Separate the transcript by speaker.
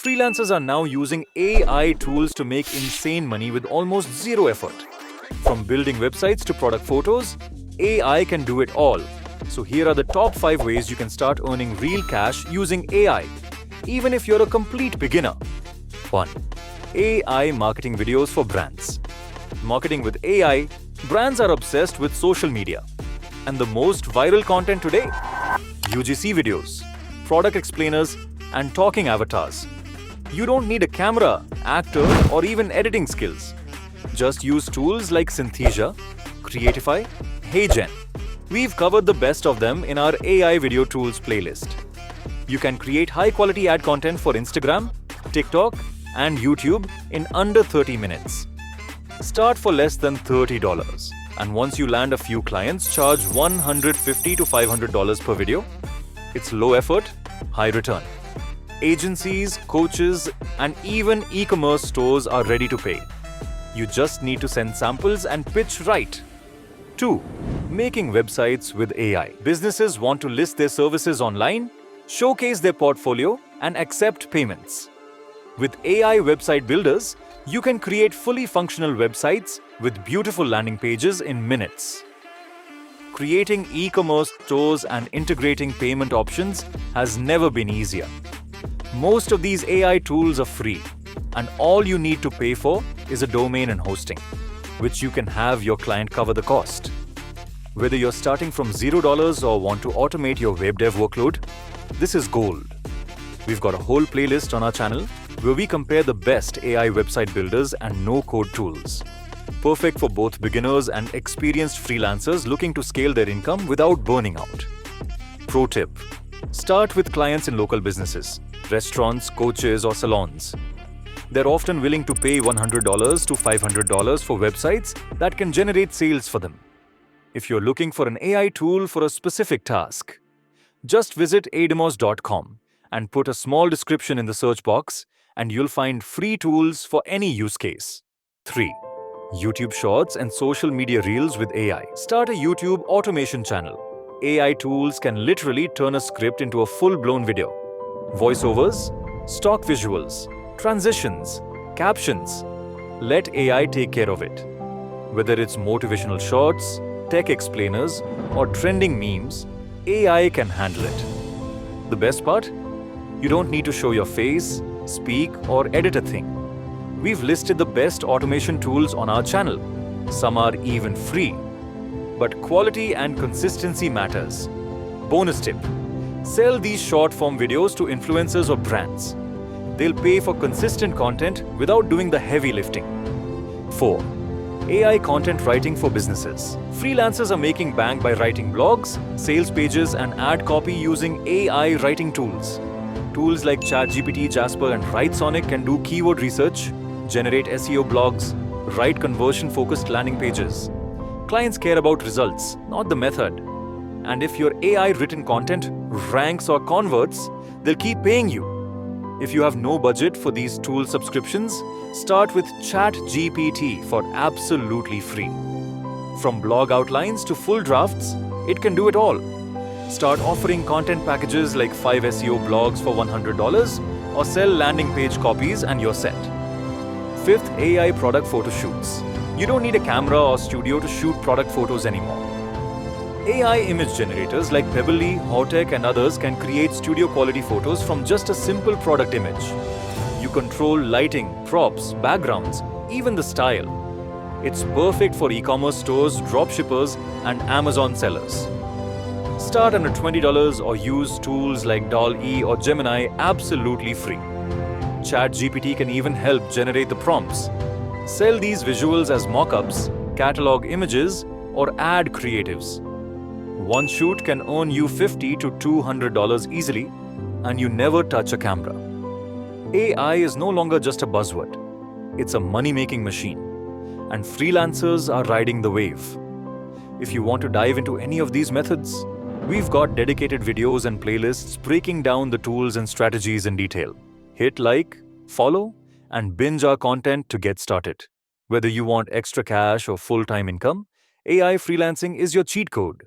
Speaker 1: Freelancers are now using AI tools to make insane money with almost zero effort. From building websites to product photos, AI can do it all. So here are the top 5 ways you can start earning real cash using AI, even if you're a complete beginner. 1. AI marketing videos for brands. Marketing with AI, brands are obsessed with social media. And the most viral content today? UGC videos, product explainers, and talking avatars. You don't need a camera, actor, or even editing skills. Just use tools like Synthesia, Creatify, HeyGen. We've covered the best of them in our AI video tools playlist. You can create high-quality ad content for Instagram, TikTok, and YouTube in under 30 minutes. Start for less than $30, and once you land a few clients, charge $150 to $500 per video. It's low effort, high return. Agencies, coaches, and even e-commerce stores are ready to pay. You just need to send samples and pitch right. 2. Making websites with AI. Businesses want to list their services online, showcase their portfolio, and accept payments. With AI website builders, you can create fully functional websites with beautiful landing pages in minutes. Creating e-commerce stores and integrating payment options has never been easier. Most of these AI tools are free, and all you need to pay for is a domain and hosting, which you can have your client cover the cost. Whether you're starting from $0 or want to automate your web dev workload, this is gold. We've got a whole playlist on our channel where we compare the best AI website builders and no-code tools. Perfect for both beginners and experienced freelancers looking to scale their income without burning out. Pro tip: start with clients in local businesses, restaurants, coaches, or salons. They're often willing to pay $100 to $500 for websites that can generate sales for them. If you're looking for an AI tool for a specific task, just visit aidemos.com and put a small description in the search box, and you'll find free tools for any use case. 3. YouTube Shorts and social media reels with AI. Start a YouTube automation channel. AI tools can literally turn a script into a full-blown video. Voiceovers, stock visuals, transitions, captions. Let AI take care of it. Whether it's motivational shorts, tech explainers, or trending memes, AI can handle it. The best part? You don't need to show your face, speak, or edit a thing. We've listed the best automation tools on our channel. Some are even free. But quality and consistency matters. Bonus tip: sell these short-form videos to influencers or brands. They'll pay for consistent content without doing the heavy lifting. 4. AI content writing for businesses. Freelancers are making bank by writing blogs, sales pages, and ad copy using AI writing tools. Tools like ChatGPT, Jasper, and WriteSonic can do keyword research, generate SEO blogs, write conversion-focused landing pages. Clients care about results, not the method. And if your AI-written content ranks or converts, they'll keep paying you. If you have no budget for these tool subscriptions, start with ChatGPT for absolutely free. From blog outlines to full drafts, it can do it all. Start offering content packages like 5 SEO blogs for $100 or sell landing page copies and you're set. 5th, AI product photo shoots. You don't need a camera or studio to shoot product photos anymore. AI image generators like Pebbly, Hortec, and others can create studio quality photos from just a simple product image. You control lighting, props, backgrounds, even the style. It's perfect for e-commerce stores, dropshippers, and Amazon sellers. Start under $20 or use tools like DALL-E or Gemini absolutely free. ChatGPT can even help generate the prompts. Sell these visuals as mock-ups, catalog images, or ad creatives. One shoot can earn you $50 to $200 easily, and you never touch a camera. AI is no longer just a buzzword. It's a money-making machine, and freelancers are riding the wave. If you want to dive into any of these methods, we've got dedicated videos and playlists breaking down the tools and strategies in detail. Hit like, follow, and binge our content to get started. Whether you want extra cash or full-time income, AI freelancing is your cheat code.